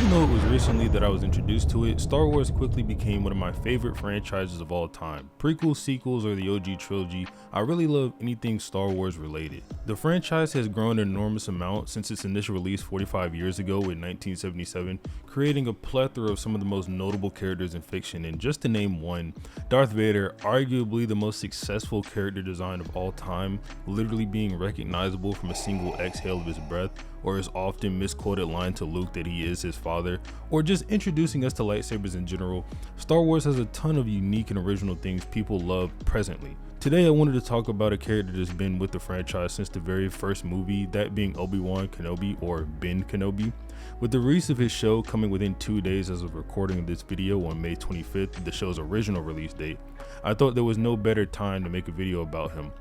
Even though it was recently that I was introduced to it, Star Wars quickly became one of my favorite franchises of all time. Prequels, sequels, or the OG trilogy, I really love anything Star Wars related. The franchise has grown an enormous amount since its initial release 45 years ago in 1977, creating a plethora of some of the most notable characters in fiction, and just to name one, Darth Vader, arguably the most successful character design of all time, literally being recognizable from a single exhale of his breath, or his often misquoted line to Luke that he is his father, or just introducing us to lightsabers in general. Star Wars has a ton of unique and original things people love presently. Today I wanted to talk about a character that's been with the franchise since the very first movie, that being Obi Wan Kenobi, or Ben Kenobi. With the release of his show coming within 2 days as of recording of this video on May 25th, the show's original release date, I thought there was no better time to make a video about him.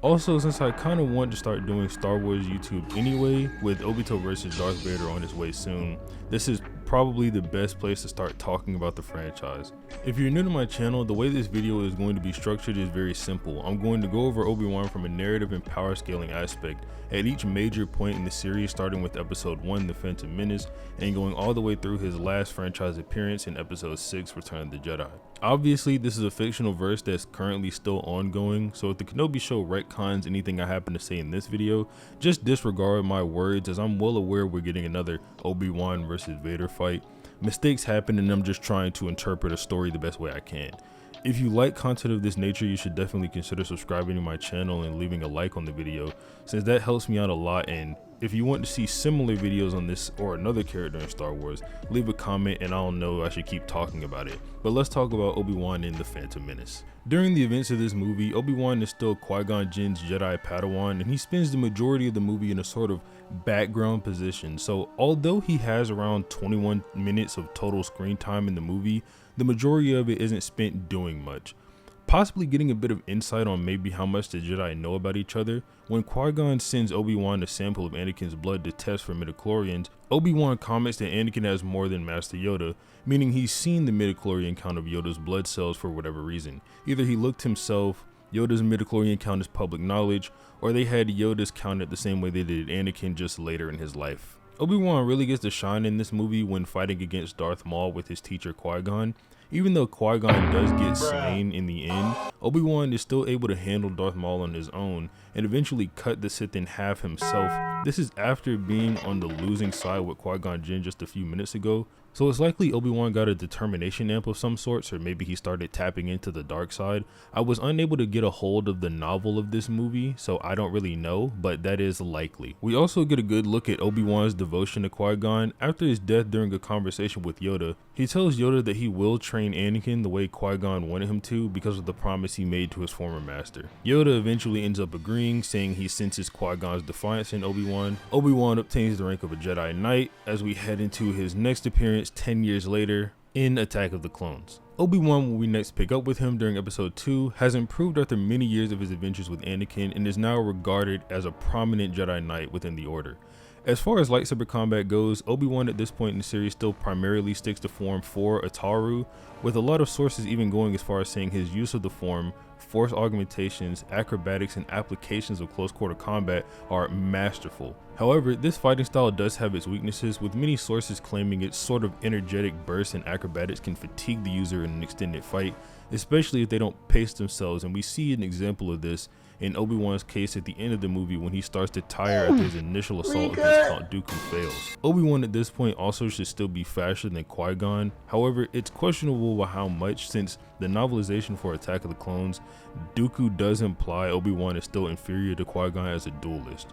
Also, since I kind of want to start doing Star Wars YouTube anyway, with Obito vs Darth Vader on his way soon, this is probably the best place to start talking about the franchise. If you're new to my channel, the way this video is going to be structured is very simple. I'm going to go over Obi-Wan from a narrative and power scaling aspect at each major point in the series, starting with episode 1, The Phantom Menace, and going all the way through his last franchise appearance in episode 6, Return of the Jedi. Obviously, this is a fictional verse that's currently still ongoing, so if the Kenobi show retcons anything I happen to say in this video, just disregard my words, as I'm well aware we're getting another Obi-Wan versus Vader fight. Mistakes happen, and I'm just trying to interpret a story the best way I can. If you like content of this nature, you should definitely consider subscribing to my channel and leaving a like on the video, since that helps me out a lot. And if you want to see similar videos on this or another character in Star Wars, leave a comment and I'll know I should keep talking about it. But let's talk about Obi-Wan in The Phantom Menace. During the events of this movie, Obi-Wan is still Qui-Gon Jinn's Jedi Padawan, and he spends the majority of the movie in a sort of background position. So although he has around 21 minutes of total screen time in the movie, the majority of it isn't spent doing much. Possibly getting a bit of insight on maybe how much the Jedi know about each other, when Qui-Gon sends Obi-Wan a sample of Anakin's blood to test for midichlorians, Obi-Wan comments that Anakin has more than Master Yoda, meaning he's seen the midichlorian count of Yoda's blood cells for whatever reason. Either he looked himself, Yoda's midichlorian count is public knowledge, or they had Yoda's counted the same way they did Anakin just later in his life. Obi-Wan really gets to shine in this movie when fighting against Darth Maul with his teacher Qui-Gon. Even though Qui-Gon does get slain in the end, Obi-Wan is still able to handle Darth Maul on his own and eventually cut the Sith in half himself. This is after being on the losing side with Qui-Gon Jinn just a few minutes ago, so it's likely Obi-Wan got a determination amp of some sorts, or maybe he started tapping into the dark side. I was unable to get a hold of the novel of this movie, so I don't really know, but that is likely. We also get a good look at Obi-Wan's devotion to Qui-Gon. After his death during a conversation with Yoda, he tells Yoda that he will train Anakin the way Qui-Gon wanted him to because of the promise he made to his former master. Yoda eventually ends up agreeing, saying he senses Qui-Gon's defiance in Obi-Wan. Obi-Wan obtains the rank of a Jedi Knight as we head into his next appearance 10 years later in Attack of the Clones. Obi-Wan, when we next pick up with him during episode 2, has improved after many years of his adventures with Anakin and is now regarded as a prominent Jedi Knight within the Order. As far as lightsaber combat goes, Obi-Wan at this point in the series still primarily sticks to Form 4 Ataru, with a lot of sources even going as far as saying his use of the form, force augmentations, acrobatics, and applications of close quarter combat are masterful. However, this fighting style does have its weaknesses, with many sources claiming its sort of energetic bursts and acrobatics can fatigue the user in an extended fight, especially if they don't pace themselves, and we see an example of this in Obi-Wan's case at the end of the movie when he starts to tire after his initial assault against Count Dooku fails. Obi-Wan at this point also should still be faster than Qui-Gon, however it's questionable by how much, since the novelization for Attack of the Clones, Dooku does imply Obi-Wan is still inferior to Qui-Gon as a duelist.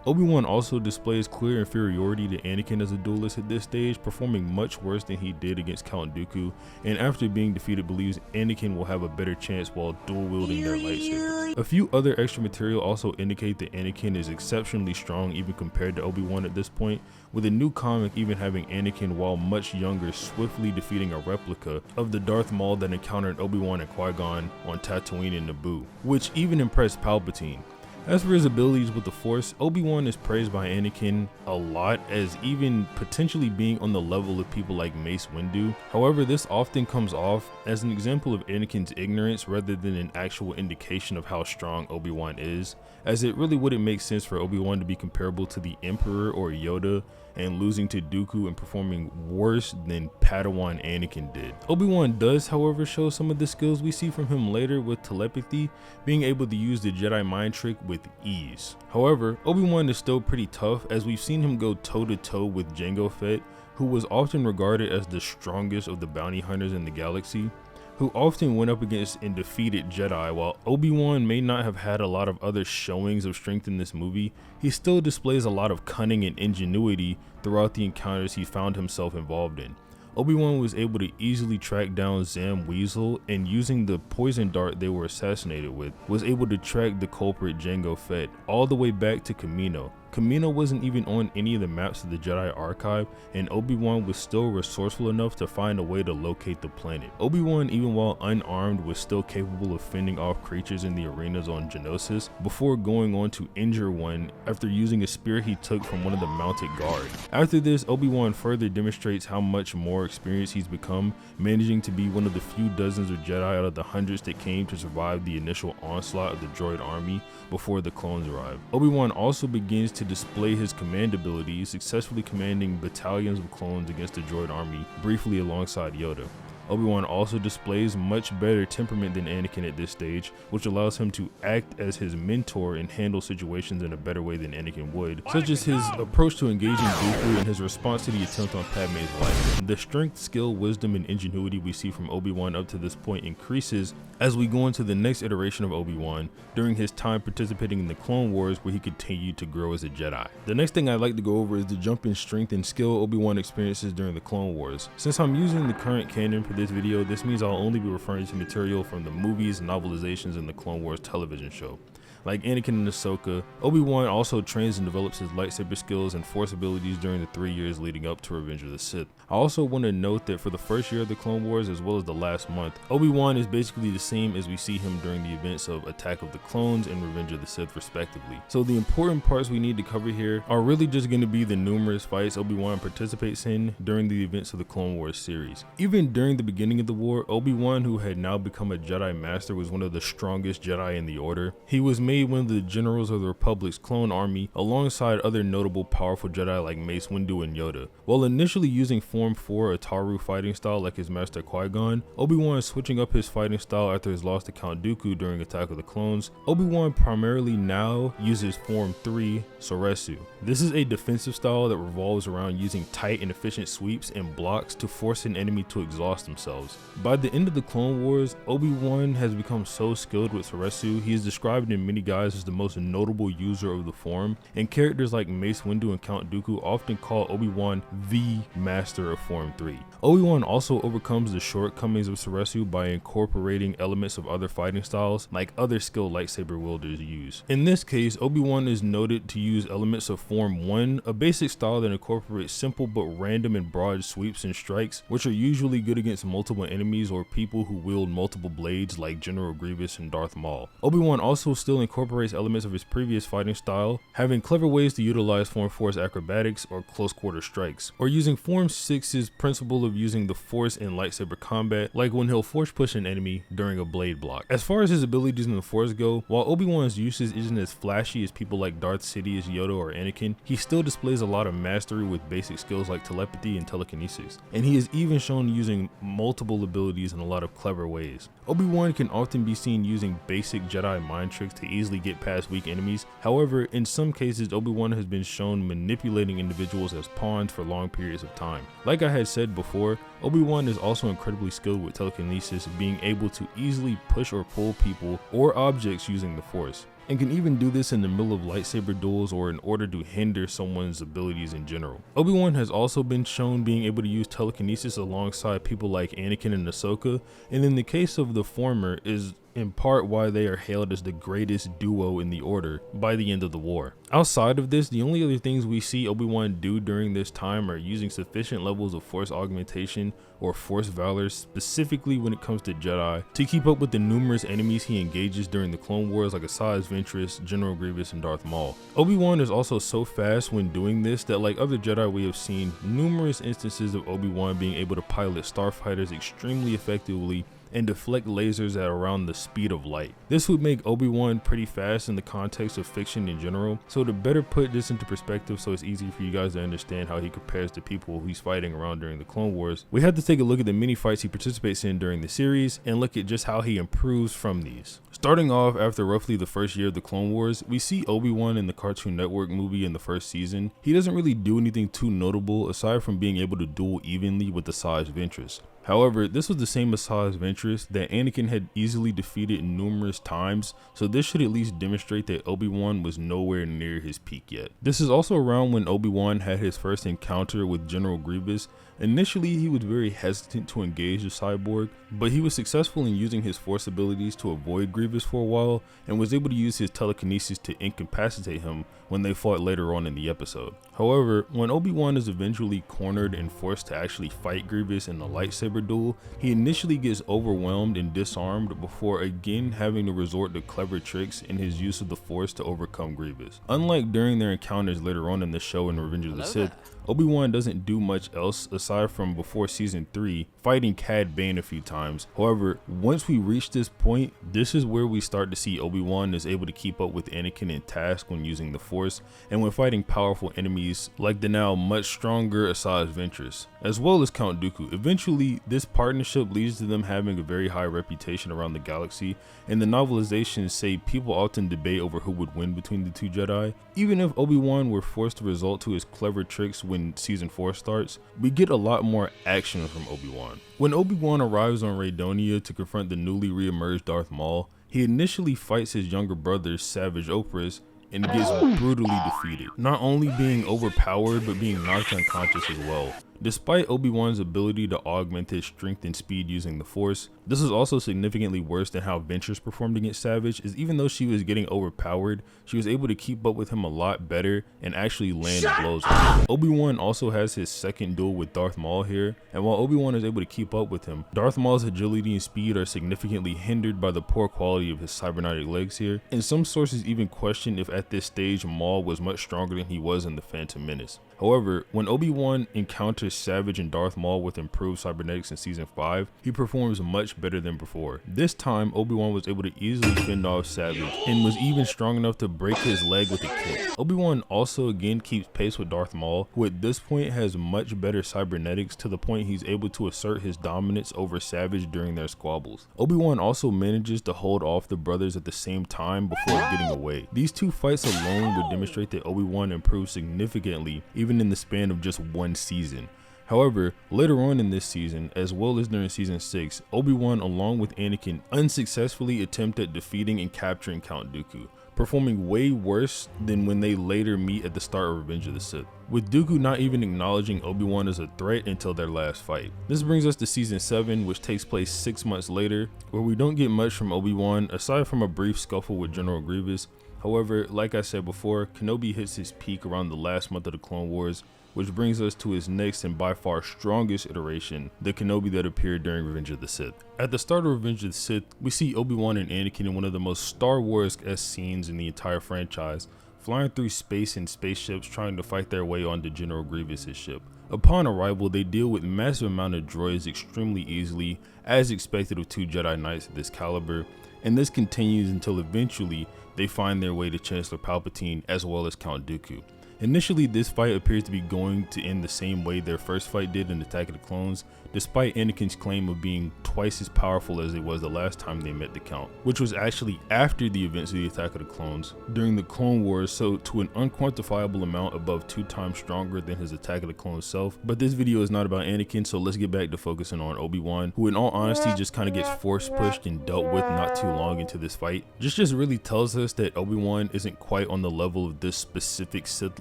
Obi-Wan also displays clear inferiority to Anakin as a duelist at this stage, performing much worse than he did against Count Dooku, and after being defeated believes Anakin will have a better chance while dual wielding their lightsabers. A few other extra material also indicate that Anakin is exceptionally strong even compared to Obi-Wan at this point, with a new comic even having Anakin while much younger swiftly defeating a replica of the Darth Maul that encountered Obi-Wan and Qui-Gon on Tatooine and Naboo, which even impressed Palpatine. As for his abilities with the Force, Obi-Wan is praised by Anakin a lot as even potentially being on the level of people like Mace Windu. However, this often comes off as an example of Anakin's ignorance rather than an actual indication of how strong Obi-Wan is, as it really wouldn't make sense for Obi-Wan to be comparable to the Emperor or Yoda and losing to Dooku and performing worse than Padawan Anakin did. Obi-Wan does, however, show some of the skills we see from him later with telepathy, being able to use the Jedi mind trick with ease. However, Obi-Wan is still pretty tough, as we've seen him go toe-to-toe with Jango Fett, who was often regarded as the strongest of the bounty hunters in the galaxy, who often went up against and defeated Jedi. While Obi-Wan may not have had a lot of other showings of strength in this movie, he still displays a lot of cunning and ingenuity throughout the encounters he found himself involved in. Obi-Wan was able to easily track down Zam Weasel, and using the poison dart they were assassinated with, was able to track the culprit Jango Fett all the way back to Kamino. Kamino wasn't even on any of the maps of the Jedi Archive, and Obi-Wan was still resourceful enough to find a way to locate the planet. Obi-Wan, even while unarmed, was still capable of fending off creatures in the arenas on Geonosis, before going on to injure one after using a spear he took from one of the mounted guard. After this, Obi-Wan further demonstrates how much more experienced he's become, managing to be one of the few dozens of Jedi out of the hundreds that came to survive the initial onslaught of the droid army before the clones arrived. Obi-Wan also begins to display his command abilities, successfully commanding battalions of clones against the droid army briefly alongside Yoda. Obi-Wan also displays much better temperament than Anakin at this stage, which allows him to act as his mentor and handle situations in a better way than Anakin would, such as his approach to engaging Dooku and his response to the attempt on Padme's life. The strength, skill, wisdom, and ingenuity we see from Obi-Wan up to this point increases as we go into the next iteration of Obi-Wan during his time participating in the Clone Wars, where he continued to grow as a Jedi. The next thing I'd like to go over is the jump in strength and skill Obi-Wan experiences during the Clone Wars. Since I'm using the current canon for this video, this means I'll only be referring to material from the movies, novelizations, and the Clone Wars television show. Like Anakin and Ahsoka, Obi-Wan also trains and develops his lightsaber skills and Force abilities during the 3 years leading up to Revenge of the Sith. I also want to note that for the first year of the Clone Wars, as well as the last month, Obi-Wan is basically the same as we see him during the events of Attack of the Clones and Revenge of the Sith respectively. So the important parts we need to cover here are really just going to be the numerous fights Obi-Wan participates in during the events of the Clone Wars series. Even during the beginning of the war, Obi-Wan, who had now become a Jedi Master, was one of the strongest Jedi in the Order. He was made one of the generals of the Republic's clone army, alongside other notable powerful Jedi like Mace Windu and Yoda. While initially using Form 4 Ataru fighting style like his master Qui-Gon, Obi-Wan switching up his fighting style after his loss to Count Dooku during Attack of the Clones. Obi-Wan primarily now uses Form 3 Soresu. This is a defensive style that revolves around using tight and efficient sweeps and blocks to force an enemy to exhaust themselves. By the end of the Clone Wars, Obi-Wan has become so skilled with Soresu, he is described in many guides as the most notable user of the form, and characters like Mace Windu and Count Dooku often call Obi-Wan the master of Form 3. Obi-Wan also overcomes the shortcomings of Soresu by incorporating elements of other fighting styles like other skilled lightsaber wielders use. In this case, Obi-Wan is noted to use elements of Form 1, a basic style that incorporates simple but random and broad sweeps and strikes, which are usually good against multiple enemies or people who wield multiple blades like General Grievous and Darth Maul. Obi-Wan also still incorporates elements of his previous fighting style, having clever ways to utilize Form 4's acrobatics or close quarter strikes, or using Form 6's principle of using the Force in lightsaber combat, like when he'll force push an enemy during a blade block. As far as his abilities in the Force go, while Obi-Wan's usage isn't as flashy as people like Darth Sidious, Yoda, or Anakin, he still displays a lot of mastery with basic skills like telepathy and telekinesis, and he is even shown using multiple abilities in a lot of clever ways. Obi-Wan can often be seen using basic Jedi mind tricks to easily get past weak enemies. However, in some cases, Obi-Wan has been shown manipulating individuals as pawns for long periods of time. Like I had said before, Obi-Wan is also incredibly skilled with telekinesis, being able to easily push or pull people or objects using the Force, and can even do this in the middle of lightsaber duels or in order to hinder someone's abilities in general. Obi-Wan has also been shown being able to use telekinesis alongside people like Anakin and Ahsoka, and in the case of the former is in part why they are hailed as the greatest duo in the Order by the end of the war. Outside of this, the only other things we see Obi-Wan do during this time are using sufficient levels of force augmentation or force valor, specifically when it comes to Jedi, to keep up with the numerous enemies he engages during the Clone Wars like Asajj Ventress, General Grievous, and Darth Maul. Obi-Wan is also so fast when doing this that, like other Jedi, we have seen numerous instances of Obi-Wan being able to pilot starfighters extremely effectively and deflect lasers at around the speed of light. This would make Obi-Wan pretty fast in the context of fiction in general, so to better put this into perspective so it's easy for you guys to understand how he compares to people he's fighting around during the Clone Wars, we have to take a look at the mini fights he participates in during the series and look at just how he improves from these. Starting off after roughly the first year of the Clone Wars, we see Obi-Wan in the Cartoon Network movie in the first season. He doesn't really do anything too notable aside from being able to duel evenly with Asajj Ventress. However, this was the same Asajj Ventress that Anakin had easily defeated numerous times, so this should at least demonstrate that Obi-Wan was nowhere near his peak yet. This is also around when Obi-Wan had his first encounter with General Grievous. Initially, he was very hesitant to engage the cyborg, but he was successful in using his force abilities to avoid Grievous for a while, and was able to use his telekinesis to incapacitate him when they fought later on in the episode. However, when Obi-Wan is eventually cornered and forced to actually fight Grievous in the lightsaber duel, he initially gets overwhelmed and disarmed before again having to resort to clever tricks in his use of the Force to overcome Grievous. Unlike during their encounters later on in the show in Revenge of the Sith, Obi-Wan doesn't do much else aside from before season 3 fighting Cad Bane a few times. However, once we reach this point, this is where we start to see Obi-Wan is able to keep up with Anakin in task when using the Force and when fighting powerful enemies like the now much stronger Asajj Ventress, as well as Count Dooku. Eventually, this partnership leads to them having a very high reputation around the galaxy, and the novelizations say people often debate over who would win between the two Jedi. Even if Obi-Wan were forced to resort to his clever tricks when season 4 starts, we get a lot more action from Obi-Wan. When Obi-Wan arrives on Raydonia to confront the newly re-emerged Darth Maul, he initially fights his younger brother Savage Opress and gets brutally defeated, not only being overpowered but being knocked unconscious as well. Despite Obi-Wan's ability to augment his strength and speed using the Force, this is also significantly worse than how Ventress performed against Savage, as even though she was getting overpowered, she was able to keep up with him a lot better and actually land blows on him. Obi-Wan also has his second duel with Darth Maul here, and while Obi-Wan is able to keep up with him, Darth Maul's agility and speed are significantly hindered by the poor quality of his cybernetic legs here, and some sources even question if at this stage Maul was much stronger than he was in the Phantom Menace. However, when Obi-Wan encounters Savage and Darth Maul with improved cybernetics in season 5, he performs much better than before. This time, Obi-Wan was able to easily fend off Savage and was even strong enough to break his leg with a kick. Obi-Wan also again keeps pace with Darth Maul, who at this point has much better cybernetics to the point he's able to assert his dominance over Savage during their squabbles. Obi-Wan also manages to hold off the brothers at the same time before getting away. These two fights alone would demonstrate that Obi-Wan improved significantly even in the span of just one season. However, later on in this season, as well as during season 6, Obi-Wan along with Anakin unsuccessfully attempted defeating and capturing Count Dooku, performing way worse than when they later meet at the start of Revenge of the Sith, with Dooku not even acknowledging Obi-Wan as a threat until their last fight. This brings us to season 7, which takes place 6 months later, where we don't get much from Obi-Wan aside from a brief scuffle with General Grievous. However, like I said before, Kenobi hits his peak around the last month of the Clone Wars, which brings us to his next and by far strongest iteration, the Kenobi that appeared during Revenge of the Sith. At the start of Revenge of the Sith, we see Obi-Wan and Anakin in one of the most Star Wars-esque scenes in the entire franchise, flying through space in spaceships trying to fight their way onto General Grievous' ship. Upon arrival, they deal with massive amount of droids extremely easily, as expected of two Jedi Knights of this caliber, and this continues until eventually they find their way to Chancellor Palpatine as well as Count Dooku. Initially, this fight appears to be going to end the same way their first fight did in Attack of the Clones, despite Anakin's claim of being twice as powerful as he was the last time they met the Count, which was actually after the events of the Attack of the Clones during the Clone Wars, so to an unquantifiable amount above 2 times stronger than his Attack of the Clones self. But this video is not about Anakin, so let's get back to focusing on Obi-Wan, who in all honesty just kind of gets force pushed and dealt with not too long into this fight. Just really tells us that Obi-Wan isn't quite on the level of this specific Sith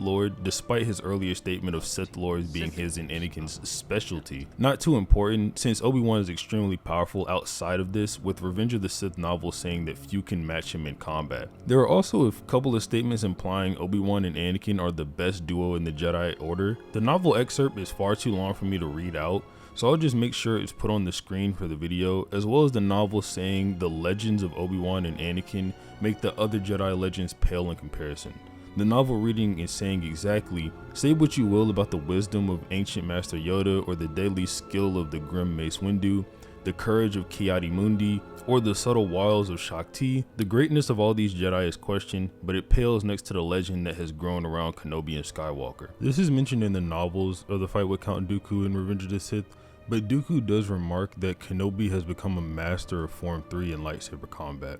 Lord, despite his earlier statement of Sith Lords being his and Anakin's specialty. Not too important, since Obi-Wan is extremely powerful outside of this, with Revenge of the Sith novel saying that few can match him in combat. There are also a couple of statements implying Obi-Wan and Anakin are the best duo in the Jedi Order. The novel excerpt is far too long for me to read out, so I'll just make sure it's put on the screen for the video, as well as the novel saying the legends of Obi-Wan and Anakin make the other Jedi legends pale in comparison. The novel reading is saying exactly, say what you will about the wisdom of ancient Master Yoda or the deadly skill of the grim Mace Windu, the courage of Ki-Adi-Mundi, or the subtle wiles of Shakti, the greatness of all these Jedi is questioned, but it pales next to the legend that has grown around Kenobi and Skywalker. This is mentioned in the novels of the fight with Count Dooku in Revenge of the Sith, but Dooku does remark that Kenobi has become a master of Form 3 in lightsaber combat.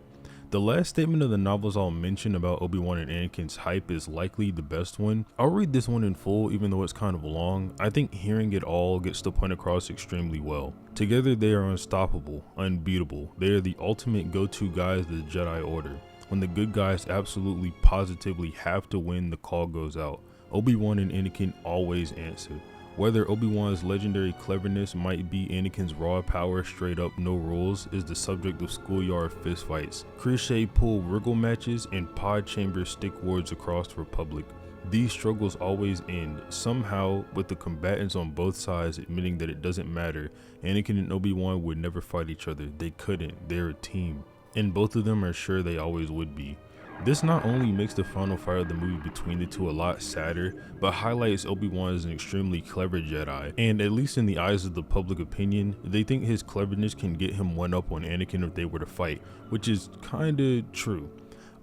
The last statement of the novels I'll mention about Obi-Wan and Anakin's hype is likely the best one. I'll read this one in full even though it's kind of long. I think hearing it all gets the point across extremely well. Together they are unstoppable, unbeatable. They are the ultimate go-to guys of the Jedi Order. When the good guys absolutely positively have to win, the call goes out. Obi-Wan and Anakin always answer. Whether Obi-Wan's legendary cleverness might be Anakin's raw power straight up no rules is the subject of schoolyard fistfights, crochet pull wriggle matches, and pod chamber stick wars across the Republic. These struggles always end, somehow, with the combatants on both sides admitting that it doesn't matter. Anakin and Obi-Wan would never fight each other. They couldn't. They're a team. And both of them are sure they always would be. This not only makes the final fight of the movie between the two a lot sadder, but highlights Obi-Wan as an extremely clever Jedi, and at least in the eyes of the public opinion, they think his cleverness can get him one up on Anakin if they were to fight, which is kinda true.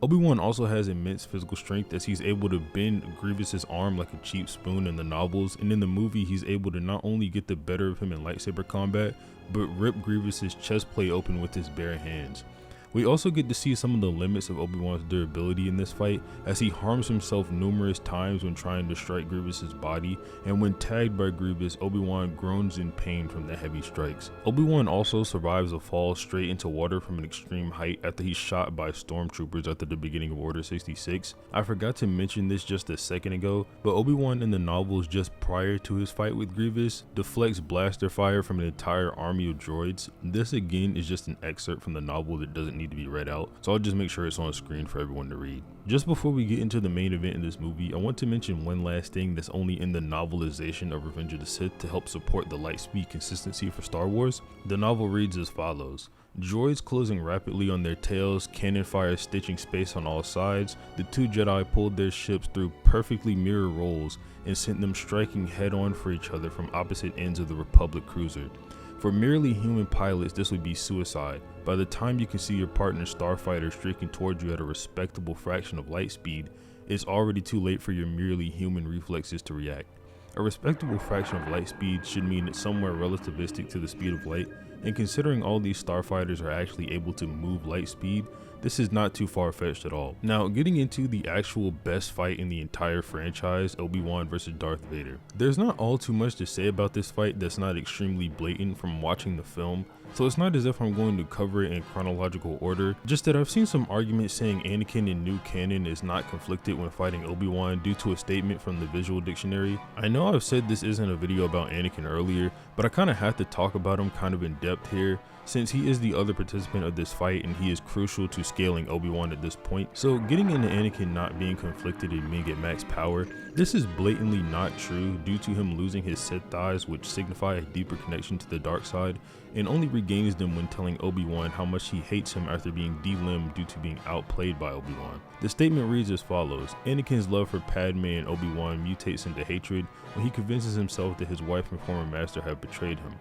Obi-Wan also has immense physical strength as he's able to bend Grievous's arm like a cheap spoon in the novels, and in the movie he's able to not only get the better of him in lightsaber combat, but rip Grievous's chest plate open with his bare hands. We also get to see some of the limits of Obi-Wan's durability in this fight, as he harms himself numerous times when trying to strike Grievous's body, and when tagged by Grievous, Obi-Wan groans in pain from the heavy strikes. Obi-Wan also survives a fall straight into water from an extreme height after he's shot by stormtroopers at the beginning of Order 66. I forgot to mention this just a second ago, but Obi-Wan in the novels just prior to his fight with Grievous deflects blaster fire from an entire army of droids. This again is just an excerpt from the novel that doesn't need to be read out, so I'll just make sure it's on screen for everyone to read. Just before we get into the main event in this movie, I want to mention one last thing that's only in the novelization of Revenge of the Sith to help support the lightspeed consistency for Star Wars. The novel reads as follows. Droids closing rapidly on their tails, cannon fire stitching space on all sides, the two Jedi pulled their ships through perfectly mirror rolls and sent them striking head on for each other from opposite ends of the Republic cruiser. For merely human pilots, this would be suicide. By the time you can see your partner starfighter streaking towards you at a respectable fraction of light speed, it's already too late for your merely human reflexes to react. A respectable fraction of light speed should mean it's somewhere relativistic to the speed of light, and considering all these starfighters are actually able to move light speed, this is not too far-fetched at all. Now, getting into the actual best fight in the entire franchise, Obi-Wan versus Darth Vader. There's not all too much to say about this fight that's not extremely blatant from watching the film, so it's not as if I'm going to cover it in chronological order, just that I've seen some arguments saying Anakin in new canon is not conflicted when fighting Obi-Wan due to a statement from the visual dictionary. I know I've said this isn't a video about Anakin earlier, but I kind of have to talk about him kind of in depth here, since he is the other participant of this fight and he is crucial to scaling Obi-Wan at this point. So getting into Anakin not being conflicted and being at max power, this is blatantly not true due to him losing his Sith thighs, which signify a deeper connection to the dark side, and only regains them when telling Obi-Wan how much he hates him after being delimbed due to being outplayed by Obi-Wan. The statement reads as follows. Anakin's love for Padme and Obi-Wan mutates into hatred when he convinces himself that his wife and former master have betrayed him.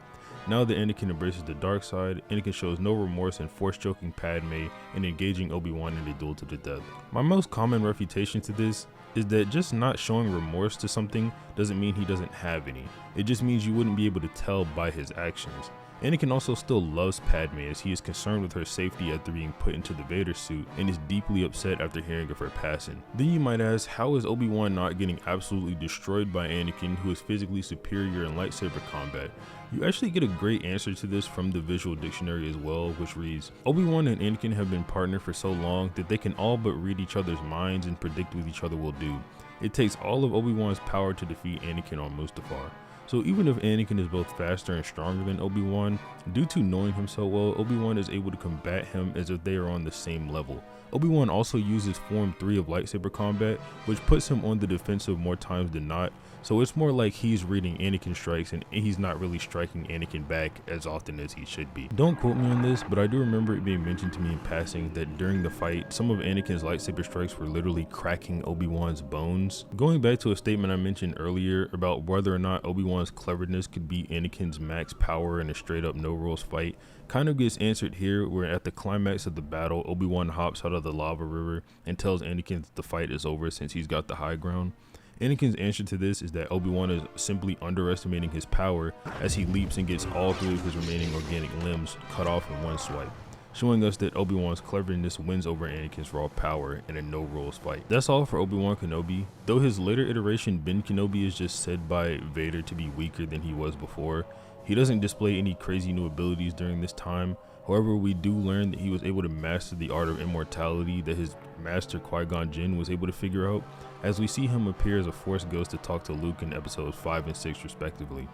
Now that Anakin embraces the dark side, Anakin shows no remorse in force-choking Padme and engaging Obi-Wan in a duel to the death. My most common refutation to this is that just not showing remorse to something doesn't mean he doesn't have any. It just means you wouldn't be able to tell by his actions. Anakin also still loves Padme as he is concerned with her safety after being put into the Vader suit and is deeply upset after hearing of her passing. Then you might ask, how is Obi-Wan not getting absolutely destroyed by Anakin, who is physically superior in lightsaber combat? You actually get a great answer to this from the visual dictionary as well, which reads, Obi-Wan and Anakin have been partnered for so long that they can all but read each other's minds and predict what each other will do. It takes all of Obi Wan's power to defeat Anakin on Mustafar. So even if Anakin is both faster and stronger than Obi Wan, due to knowing him so well, Obi Wan is able to combat him as if they are on the same level. Obi Wan also uses Form 3 of lightsaber combat, which puts him on the defensive more times than not, so it's more like he's reading Anakin strikes and he's not really striking Anakin back as often as he should be. Don't quote me on this, but I do remember it being mentioned to me in passing that during the fight, some of Anakin's lightsaber strikes were literally cracking Obi Wan's bones. Going back to a statement I mentioned earlier about whether or not Obi Wan's cleverness could beat Anakin's max power in a straight up no rules fight, kind of gets answered here, where at the climax of the battle, Obi Wan hops out of the lava river and tells Anakin that the fight is over since he's got the high ground. Anakin's answer to this is that Obi Wan is simply underestimating his power as he leaps and gets all 3 of his remaining organic limbs cut off in one swipe, showing us that Obi Wan's cleverness wins over Anakin's raw power in a no rules fight. That's all for Obi Wan Kenobi. Though his later iteration Ben Kenobi is just said by Vader to be weaker than he was before, he doesn't display any crazy new abilities during this time. However, we do learn that he was able to master the art of immortality that his master Qui-Gon Jinn was able to figure out, as we see him appear as a Force ghost to talk to Luke in episodes 5 and 6 respectively.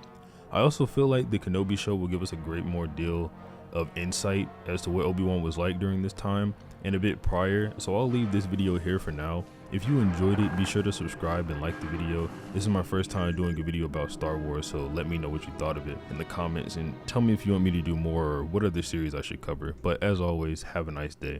I also feel like the Kenobi show will give us a great more deal of insight as to what Obi-Wan was like during this time and a bit prior, so I'll leave this video here for now. If you enjoyed it, be sure to subscribe and like the video. This is my first time doing a video about Star Wars, so let me know what you thought of it in the comments and tell me if you want me to do more or what other series I should cover. But as always, have a nice day.